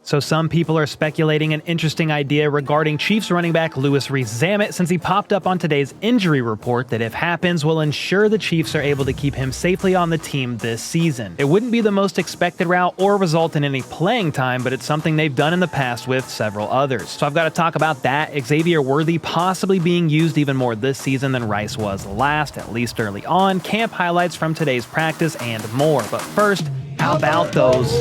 So some people are speculating an interesting idea regarding Chiefs running back Louis Rees-Zammit, since he popped up on today's injury report that, if happens, will ensure the Chiefs are able to keep him safely on the team this season. It wouldn't be the most expected route or result in any playing time, but it's something they've done in the past with several others. So I've got to talk about that, Xavier Worthy possibly being used even more this season than Rice was last, at least early on, camp highlights from today's practice, and more. But first, how about those?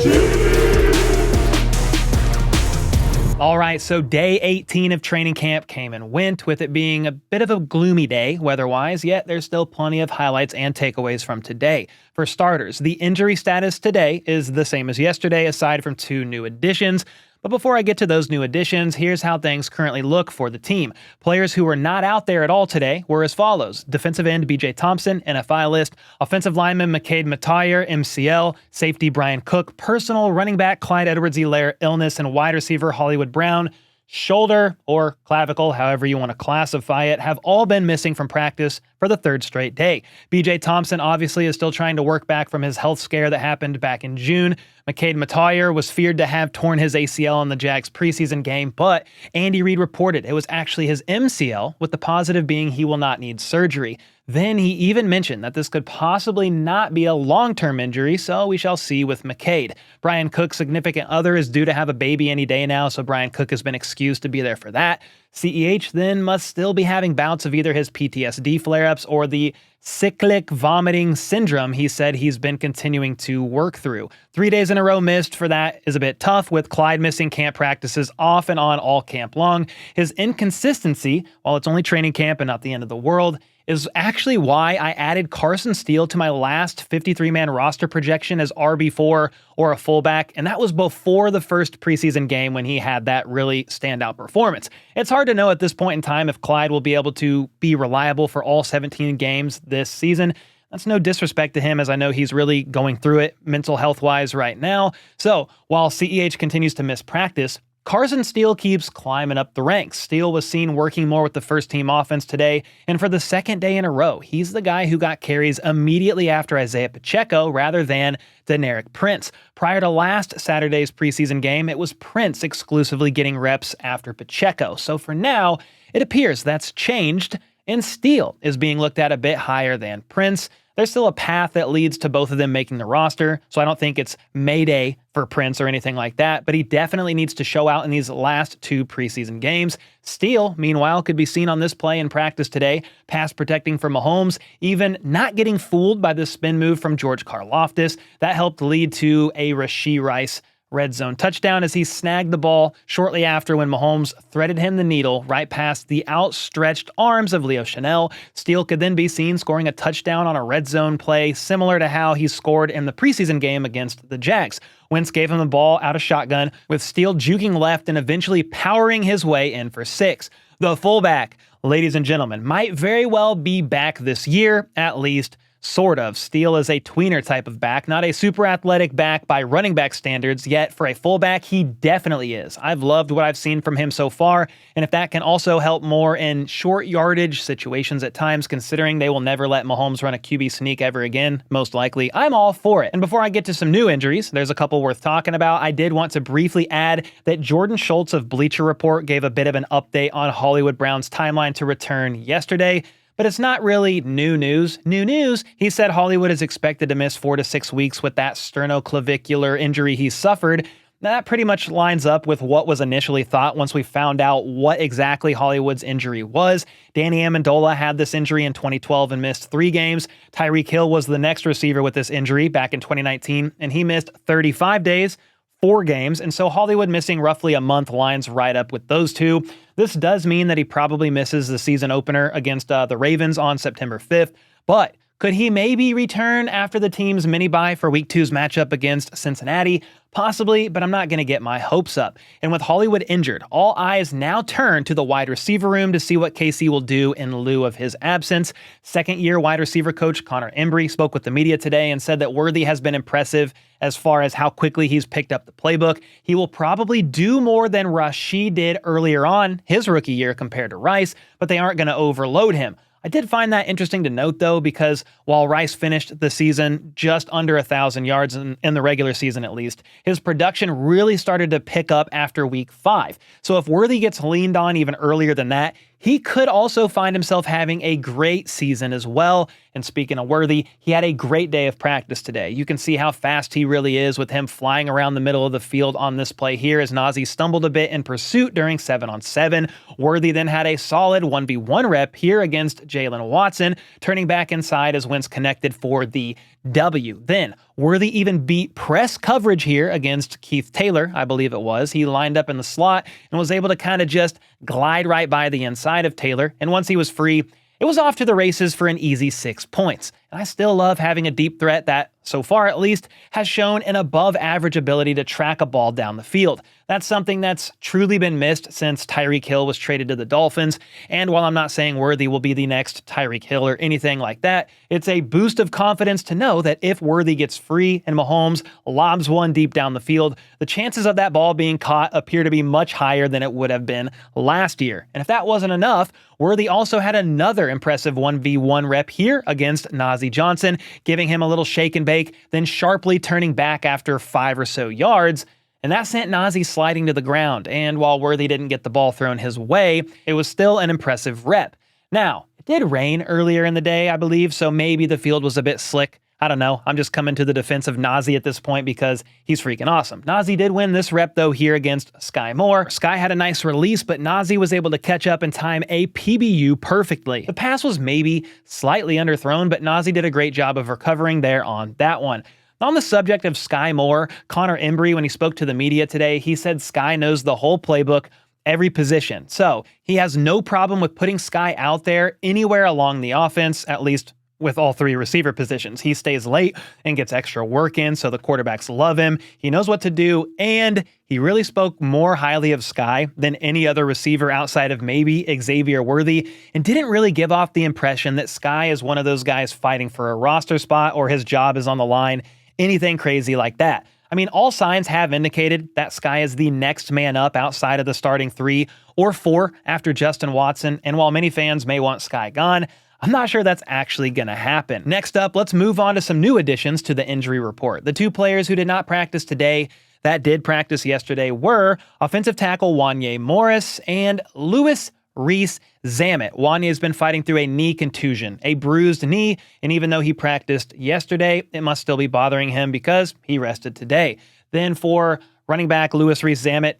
All right, so day 18 of training camp came and went, with it being a bit of a gloomy day weather-wise, yet there's still plenty of highlights and takeaways from today. For starters, the injury status today is the same as yesterday, aside from 2 new additions. But before I get to those new additions, here's how things currently look for the team. Players who were not out there at all today were as follows. Defensive end B.J. Thompson, NFI list. Offensive lineman Mecole QB, MCL. Safety Brian Cook, personal. Running back Clyde Edwards-Helaire, illness. And wide receiver Hollywood Brown, shoulder or clavicle, however you want to classify it, have all been missing from practice for the 3rd straight day. B.J. Thompson obviously is still trying to work back from his health scare that happened back in June. Mecole QB was feared to have torn his ACL in the Jags preseason game, but Andy Reid reported it was actually his MCL, with the positive being he will not need surgery. Then he even mentioned that this could possibly not be a long-term injury, so we shall see with Mecole. Brian Cook's significant other is due to have a baby any day now, so Brian Cook has been excused to be there for that. CEH then must still be having bouts of either his PTSD flare-ups or the cyclic vomiting syndrome he said he's been continuing to work through. 3 days in a row missed for that is a bit tough, with Clyde missing camp practices off and on all camp long. His inconsistency, while it's only training camp and not the end of the world, is actually why I added Carson Steele to my last 53-man roster projection as RB4 or a fullback, and that was before the first preseason game when he had that really standout performance. It's hard to know at this point in time if Clyde will be able to be reliable for all 17 games this season. That's no disrespect to him, as I know he's really going through it mental health-wise right now. So while CEH continues to miss practice, Carson Steele keeps climbing up the ranks. Steele was seen working more with the first-team offense today, and for the 2nd day in a row, he's the guy who got carries immediately after Isaiah Pacheco rather than Derrick Prince. Prior to last Saturday's preseason game, it was Prince exclusively getting reps after Pacheco. So for now, it appears that's changed, and Steele is being looked at a bit higher than Prince. There's still a path that leads to both of them making the roster, so I don't think it's Mayday for Prince or anything like that, but he definitely needs to show out in these last 2 preseason games. Steele, meanwhile, could be seen on this play in practice today, pass protecting for Mahomes, even not getting fooled by the spin move from George Karlaftis. That helped lead to a Rashee Rice red zone touchdown as he snagged the ball shortly after when Mahomes threaded him the needle right past the outstretched arms of Leo Chanel. Steele could then be seen scoring a touchdown on a red zone play similar to how he scored in the preseason game against the Jags. Wentz gave him the ball out of shotgun, with Steele juking left and eventually powering his way in for 6. The fullback, ladies and gentlemen, might very well be back this year, at least sort of. Steele is a tweener type of back, not a super athletic back by running back standards, yet for a fullback, he definitely is. I've loved what I've seen from him so far, and if that can also help more in short yardage situations at times, considering they will never let Mahomes run a QB sneak ever again, most likely, I'm all for it. And before I get to some new injuries, there's a couple worth talking about. I did want to briefly add that Jordan Schultz of Bleacher Report gave a bit of an update on Hollywood Brown's timeline to return yesterday. But it's not really new news. New news, he said Hollywood is expected to miss 4 to 6 weeks with that sternoclavicular injury he suffered. That pretty much lines up with what was initially thought once we found out what exactly Hollywood's injury was. Danny Amendola had this injury in 2012 and missed 3 games. Tyreek Hill was the next receiver with this injury back in 2019, and he missed 35 days. 4 games, and so Hollywood missing roughly a month lines right up with those 2. This does mean that he probably misses the season opener against the Ravens on September 5th, but could he maybe return after the team's mini-bye for Week 2's matchup against Cincinnati? Possibly, but I'm not going to get my hopes up. And with Hollywood injured, all eyes now turn to the wide receiver room to see what KC will do in lieu of his absence. Second-year wide receiver coach Connor Embry spoke with the media today and said that Worthy has been impressive as far as how quickly he's picked up the playbook. He will probably do more than Rashee did earlier on his rookie year compared to Rice, but they aren't going to overload him. I did find that interesting to note, though, because while Rice finished the season just under 1,000 yards in the regular season at least, his production really started to pick up after week 5. So if Worthy gets leaned on even earlier than that, he could also find himself having a great season as well. And speaking of Worthy, he had a great day of practice today. You can see how fast he really is with him flying around the middle of the field on this play here as Nazeeh stumbled a bit in pursuit during 7-on-7. Worthy then had a solid 1v1 rep here against Jalen Watson, turning back inside as Wentz connected for the W. Then, Worthy even beat press coverage here against Keith Taylor, I believe it was. He lined up in the slot and was able to kind of just glide right by the inside of Taylor, and once he was free, it was off to the races for an easy 6 points. And I still love having a deep threat that, so far at least, has shown an above-average ability to track a ball down the field. That's something that's truly been missed since Tyreek Hill was traded to the Dolphins, and while I'm not saying Worthy will be the next Tyreek Hill or anything like that, it's a boost of confidence to know that if Worthy gets free and Mahomes lobs one deep down the field, the chances of that ball being caught appear to be much higher than it would have been last year. And if that wasn't enough, Worthy also had another impressive 1v1 rep here against Nazeeh Johnson, giving him a little shake and bake, then sharply turning back after 5 or so yards. And that sent Nazeeh sliding to the ground, and while Worthy didn't get the ball thrown his way, it was still an impressive rep. Now, it did rain earlier in the day, I believe, so maybe the field was a bit slick. I don't know. I'm just coming to the defense of Nazeeh at this point because he's freaking awesome. Nazeeh did win this rep, though, here against Skyy Moore. Skyy had a nice release, but Nazeeh was able to catch up and time a PBU perfectly. The pass was maybe slightly underthrown, but Nazeeh did a great job of recovering there on that one. On the subject of Skyy Moore, Connor Embry, when he spoke to the media today, he said Skyy knows the whole playbook, every position. So he has no problem with putting Skyy out there anywhere along the offense, at least with all 3 receiver positions. He stays late and gets extra work in, so the quarterbacks love him. He knows what to do, and he really spoke more highly of Skyy than any other receiver outside of maybe Xavier Worthy, and didn't really give off the impression that Skyy is one of those guys fighting for a roster spot or his job is on the line, anything crazy like that. I mean, all signs have indicated that Skyy is the next man up outside of the starting 3 or 4 after Justin Watson, and while many fans may want Skyy gone, I'm not sure that's actually going to happen. Next up, let's move on to some new additions to the injury report. The 2 players who did not practice today that did practice yesterday were offensive tackle Wanya Morris and Louis Rees-Zammit. Wanya has been fighting through a knee contusion, a bruised knee, and even though he practiced yesterday, it must still be bothering him because he rested today. Then for running back Louis Rees-Zammit,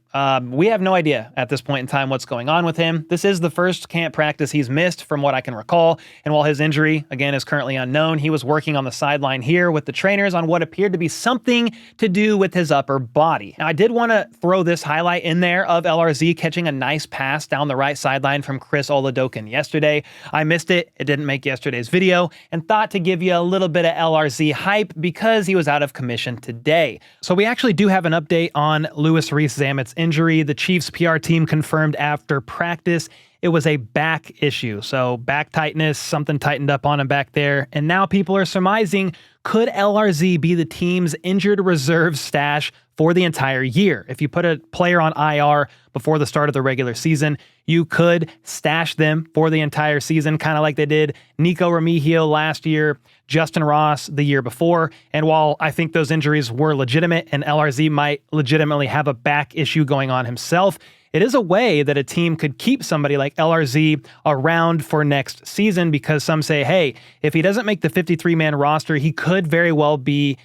we have no idea at this point in time what's going on with him. This is the first camp practice he's missed from what I can recall, and while his injury, again, is currently unknown, he was working on the sideline here with the trainers on what appeared to be something to do with his upper body. Now, I did want to throw this highlight in there of LRZ catching a nice pass down the right sideline from Chris Oladokun yesterday. I missed it. It didn't make yesterday's video, and thought to give you a little bit of LRZ hype because he was out of commission today. So we actually do have an update on Louis Rees-Zammit's injury. The Chiefs PR team confirmed after practice it was a back issue. So back tightness, something tightened up on him back there. And now people are surmising, could LRZ be the team's injured reserve stash for the entire year? If you put a player on IR before the start of the regular season, you could stash them for the entire season, kind of like they did Nico Remigio last year, Justin Ross the year before. And while I think those injuries were legitimate and LRZ might legitimately have a back issue going on himself, it is a way that a team could keep somebody like LRZ around for next season, because some say, hey, if he doesn't make the 53-man roster, he could very well be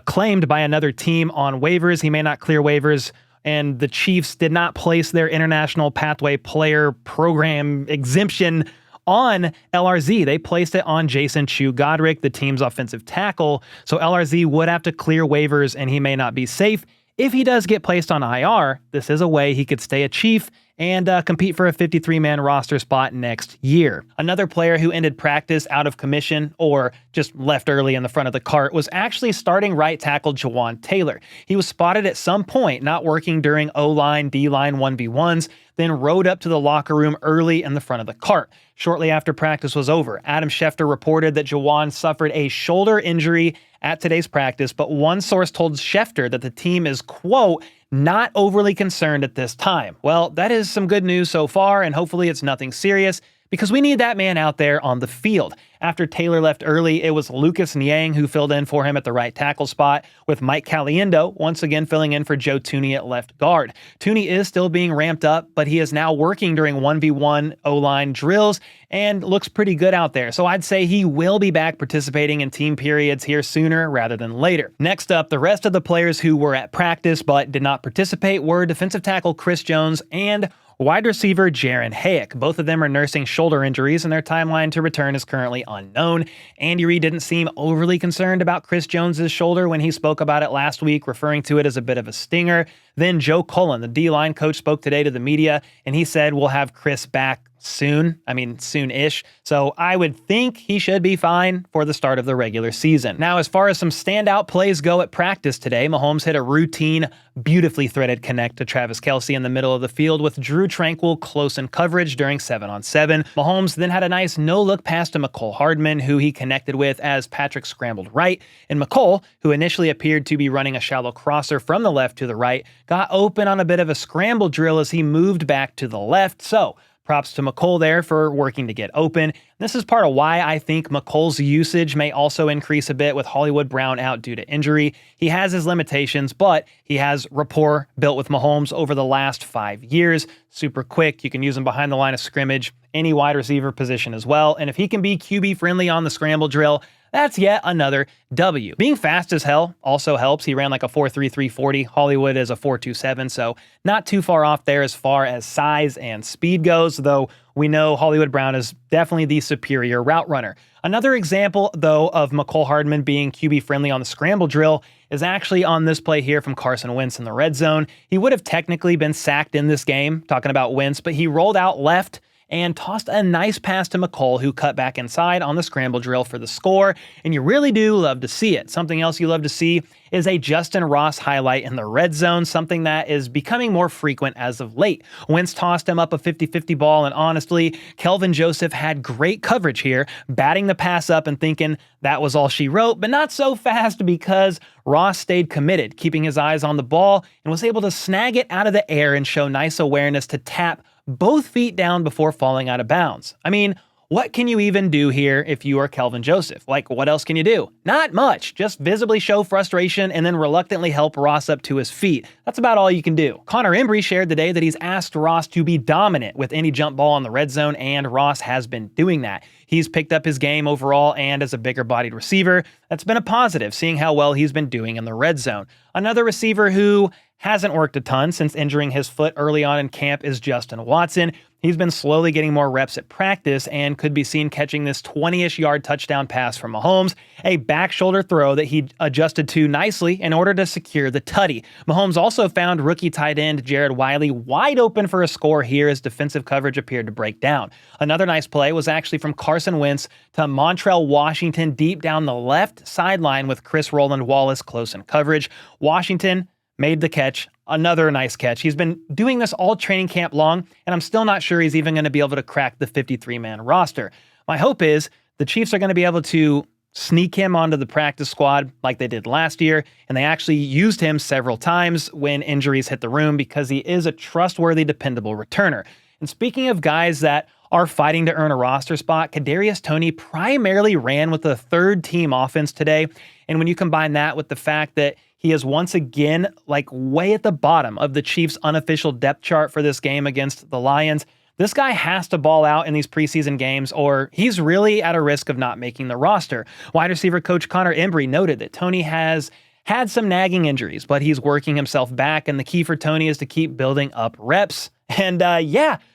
claimed by another team on waivers. He may not clear waivers, and the Chiefs did not place their International Pathway Player Program exemption on LRZ. They placed it on Jason Chu-Godric, the team's offensive tackle, so LRZ would have to clear waivers, and he may not be safe. If he does get placed on IR, this is a way he could stay a Chief and compete for a 53-man roster spot next year. Another player who ended practice out of commission or just left early in the front of the cart was actually starting right tackle Jawaan Taylor. He was spotted at some point not working during O-line, D-line 1v1s, then rode up to the locker room early in the front of the cart. Shortly after practice was over, Adam Schefter reported that Jawaan suffered a shoulder injury at today's practice, but one source told Schefter that the team is, quote, not overly concerned at this time. Well, that is some good news so far, and hopefully it's nothing serious. because we need that man out there on the field. After Taylor left early, it was Lucas Niang who filled in for him at the right tackle spot, with Mike Caliendo once again filling in for Joe Toney at left guard. Toney is still being ramped up, but he is now working during 1v1 O-line drills and looks pretty good out there. So I'd say he will be back participating in team periods here sooner rather than later. Next up, the rest of the players who were at practice but did not participate were defensive tackle Chris Jones and wide receiver Jaron Hayek. Both of them are nursing shoulder injuries, and their timeline to return is currently unknown. Andy Reid didn't seem overly concerned about Chris Jones' shoulder when he spoke about it last week, referring to it as a bit of a stinger. Then Joe Cullen, the D-line coach, spoke today to the media, and he said we'll have Chris back soon. Soon-ish. So I would think he should be fine for the start of the regular season. Now, as far as some standout plays go at practice today, Mahomes hit a routine, beautifully threaded connect to Travis Kelce in the middle of the field with Drew Tranquil close in coverage during 7-on-7. Mahomes then had a nice no-look pass to Mecole Hardman, who he connected with as Patrick scrambled right, and Mecole, who initially appeared to be running a shallow crosser from the left to the right, got open on a bit of a scramble drill as he moved back to the left. So props to Mecole there for working to get open. This is part of why I think Mecole's usage may also increase a bit with Hollywood Brown out due to injury. He has his limitations, but he has rapport built with Mahomes over the last 5 years. Super quick. You can use him behind the line of scrimmage, any wide receiver position as well. And if he can be QB friendly on the scramble drill, that's yet another W. Being fast as hell also helps. He ran like a 4.33 40. Hollywood is a 4.27, so not too far off there as far as size and speed goes, though we know Hollywood Brown is definitely the superior route runner. Another example, though, of Mecole Hardman being QB friendly on the scramble drill is actually on this play here from Carson Wentz in the red zone. He would have technically been sacked in this game, talking about Wentz, but he rolled out left and tossed a nice pass to Mecole, who cut back inside on the scramble drill for the score, and you really do love to see it. Something else you love to see is a Justin Ross highlight in the red zone, something that is becoming more frequent as of late. Wentz tossed him up a 50-50 ball, and honestly, Kelvin Joseph had great coverage here, batting the pass up and thinking that was all she wrote, but not so fast because Ross stayed committed, keeping his eyes on the ball, and was able to snag it out of the air and show nice awareness to tap both feet down before falling out of bounds. What can you even do here if you are Kelvin Joseph? What else can you do? Not much. Just visibly show frustration and then reluctantly help Ross up to his feet. That's about all you can do. Connor Embry shared today that he's asked Ross to be dominant with any jump ball in the red zone, and Ross has been doing that. He's picked up his game overall, and as a bigger-bodied receiver, that's been a positive, seeing how well he's been doing in the red zone. Another receiver who hasn't worked a ton since injuring his foot early on in camp is Justin Watson. He's been slowly getting more reps at practice and could be seen catching this 20-ish yard touchdown pass from Mahomes, a back shoulder throw that he adjusted to nicely in order to secure the tutty. Mahomes also found rookie tight end Jared Wiley wide open for a score here as defensive coverage appeared to break down. Another nice play was actually from Carson Wentz to Montrell Washington deep down the left sideline with Chris Roland Wallace close in coverage. Washington made the catch. Another nice catch. He's been doing this all training camp long, and I'm still not sure he's even going to be able to crack the 53-man roster. My hope is the Chiefs are going to be able to sneak him onto the practice squad like they did last year, and they actually used him several times when injuries hit the room because he is a trustworthy, dependable returner. And speaking of guys that are fighting to earn a roster spot, Kadarius Toney primarily ran with the third-team offense today, and when you combine that with the fact that he is once again way at the bottom of the Chiefs' unofficial depth chart for this game against the Lions, this guy has to ball out in these preseason games or he's really at a risk of not making the roster. Wide receiver coach Connor Embry noted that Toney has had some nagging injuries, but he's working himself back, and the key for Toney is to keep building up reps. And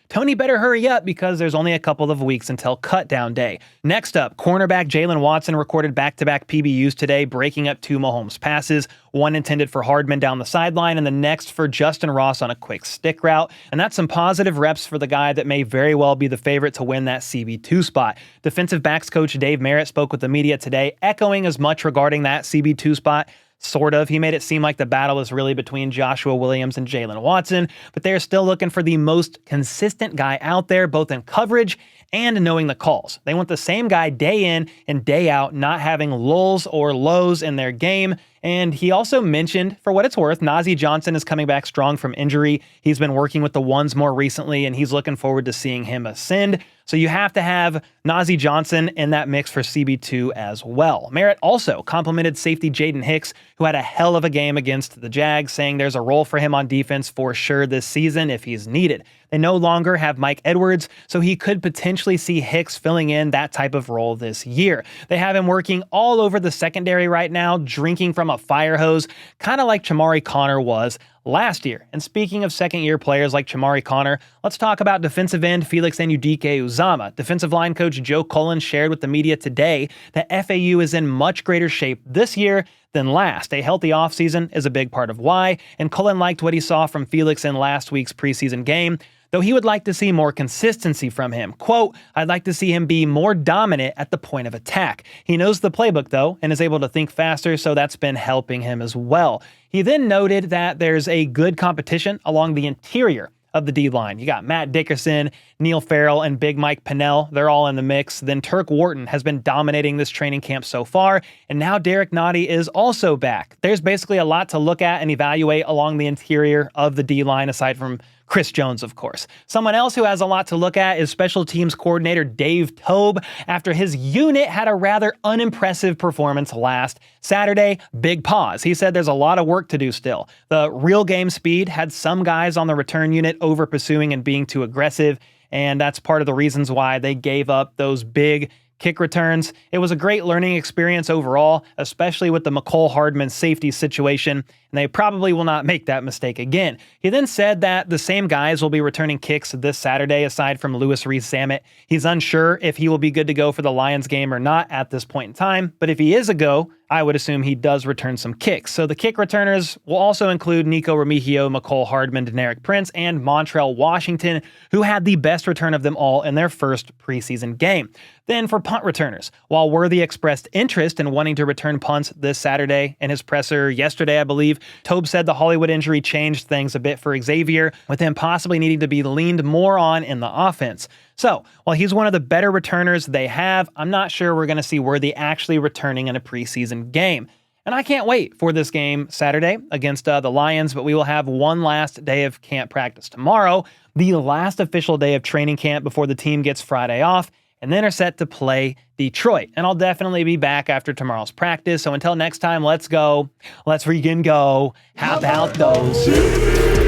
Toney better hurry up because there's only a couple of weeks until cutdown day. Next up, cornerback Jalen Watson recorded back-to-back PBUs today, breaking up 2 Mahomes passes, one intended for Hardman down the sideline and the next for Justin Ross on a quick stick route. And that's some positive reps for the guy that may very well be the favorite to win that CB2 spot. Defensive backs coach Dave Merritt spoke with the media today, echoing as much regarding that CB2 spot. Sort of. He made it seem like the battle is really between Joshua Williams and Jalen Watson, but they're still looking for the most consistent guy out there, both in coverage and knowing the calls. They want the same guy day in and day out, not having lulls or lows in their game. And he also mentioned, for what it's worth, Nazeeh Johnson is coming back strong from injury. He's been working with the ones more recently, and he's looking forward to seeing him ascend. So you have to have Nazeeh Johnson in that mix for CB2 as well. Merritt also complimented safety Jaden Hicks, who had a hell of a game against the Jags, saying there's a role for him on defense for sure this season if he's needed. They no longer have Mike Edwards, so he could potentially see Hicks filling in that type of role this year. They have him working all over the secondary right now, drinking from a fire hose, kind of like Chamari Connor was last year. And speaking of second-year players like Chamari Connor, let's talk about defensive end Felix Anudike-Uzomah. Defensive line coach Joe Cullen shared with the media today that FAU is in much greater shape this year than last. A healthy offseason is a big part of why, and Cullen liked what he saw from Felix in last week's preseason game, though he would like to see more consistency from him. Quote, "I'd like to see him be more dominant at the point of attack. He knows the playbook, though, and is able to think faster, so that's been helping him as well." He then noted that there's a good competition along the interior of the D-line. You got Matt Dickerson, Neil Farrell, and Big Mike Pennell. They're all in the mix. Then Turk Wharton has been dominating this training camp so far, and now Derrick Nnadi is also back. There's basically a lot to look at and evaluate along the interior of the D-line, aside from Chris Jones, of course. Someone else who has a lot to look at is special teams coordinator Dave Toub, after his unit had a rather unimpressive performance last Saturday. Big pause. He said there's a lot of work to do still. The real game speed had some guys on the return unit over pursuing and being too aggressive, and that's part of the reasons why they gave up those big kick returns. It was a great learning experience overall, especially with the Mecole Hardman safety situation, and they probably will not make that mistake again. He then said that the same guys will be returning kicks this Saturday aside from Louis Rees-Zammit. He's unsure if he will be good to go for the Lions game or not at this point in time, but if he is a go, I would assume he does return some kicks. So the kick returners will also include Nico Remigio, Mecole Hardman, Deneric Prince, and Montrell Washington, who had the best return of them all in their first preseason game. Then for punt returners, while Worthy expressed interest in wanting to return punts this Saturday in his presser yesterday, I believe, Toub said the Hollywood injury changed things a bit for Xavier, with him possibly needing to be leaned more on in the offense. So, while he's one of the better returners they have, I'm not sure we're going to see Worthy actually returning in a preseason game. And I can't wait for this game Saturday against the Lions, but we will have one last day of camp practice tomorrow, the last official day of training camp before the team gets Friday off, and then are set to play Detroit. And I'll definitely be back after tomorrow's practice. So until next time, let's go. Let's freaking go. How about those?